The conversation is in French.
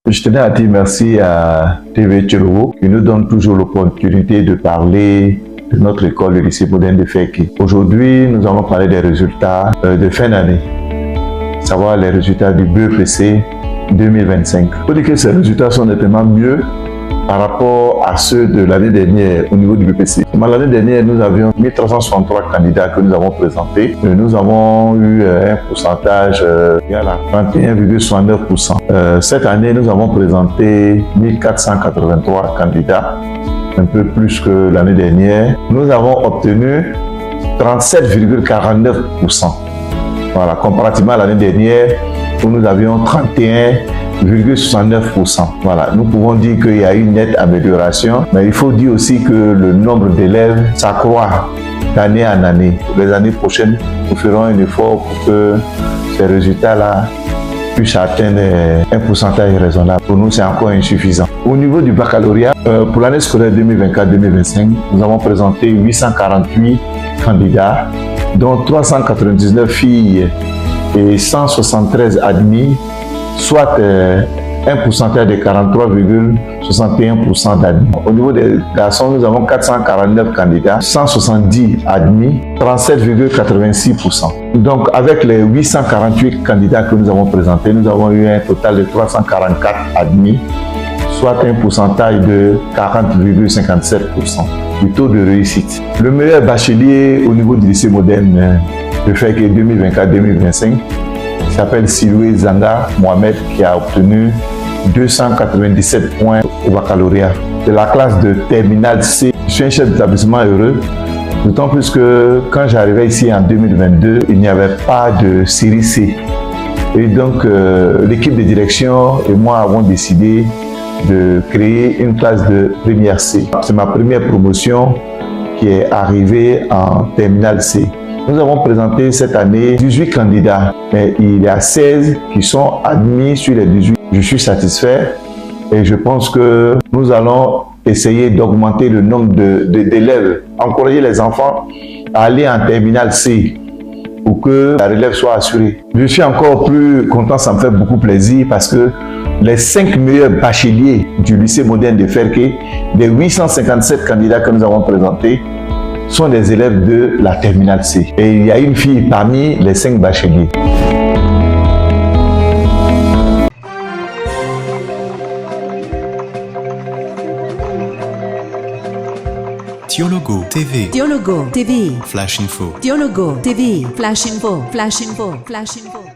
Je tenais à dire merci à TV Tcholowo qui nous donne toujours l'opportunité de parler de notre école, le lycée moderne de Fekki. Aujourd'hui, nous allons parler des résultats de fin d'année, savoir les résultats du BEPC 2025. Il faut dire que ces résultats sont nettement mieux par rapport à ceux de l'année dernière au niveau du BPC. L'année dernière, nous avions 1363 candidats que nous avons présentés. Nous avons eu un pourcentage égal à 31,69%. Cette année, nous avons présenté 1483 candidats, un peu plus que l'année dernière. Nous avons obtenu 37,49%. Voilà, comparativement à l'année dernière, où nous avions 31,69%. Voilà, nous pouvons dire qu'il y a une nette amélioration, mais il faut dire aussi que le nombre d'élèves s'accroît d'année en année. Les années prochaines, nous ferons un effort pour que ces résultats-là puissent atteindre un pourcentage raisonnable. Pour nous, c'est encore insuffisant. Au niveau du baccalauréat, pour l'année scolaire 2024-2025, nous avons présenté 848 candidats, dont 399 filles et 173 admis, soit un pourcentage de 43,61% d'admis. Au niveau des garçons, nous avons 449 candidats, 170 admis, 37,86%. Donc, avec les 848 candidats que nous avons présentés, nous avons eu un total de 344 admis, soit un pourcentage de 40,57% du taux de réussite. Le meilleur bachelier au niveau du lycée moderne de Fekki 2024-2025 s'appelle Siloué Zanga Mohamed, qui a obtenu 297 points au baccalauréat. De la classe de terminale C, je suis un chef d'établissement heureux, d'autant plus que quand j'arrivais ici en 2022, il n'y avait pas de série C. Et donc, l'équipe de direction et moi avons décidé de créer une classe de première C. C'est ma première promotion qui est arrivée en terminale C. Nous avons présenté cette année 18 candidats, mais il y a 16 qui sont admis sur les 18. Je suis satisfait et je pense que nous allons essayer d'augmenter le nombre d'élèves, encourager les enfants à aller en terminale C pour que la relève soit assurée. Je suis encore plus content, ça me fait beaucoup plaisir parce que les 5 meilleurs bacheliers du lycée moderne de Fekki, des 857 candidats que nous avons présentés, sont des élèves de la terminale C. Et il y a une fille parmi les 5 bacheliers. Tiologo TV. Tiologo TV. Flash Info. Tiologo TV. Flash Info. Flash Info. Flash Info.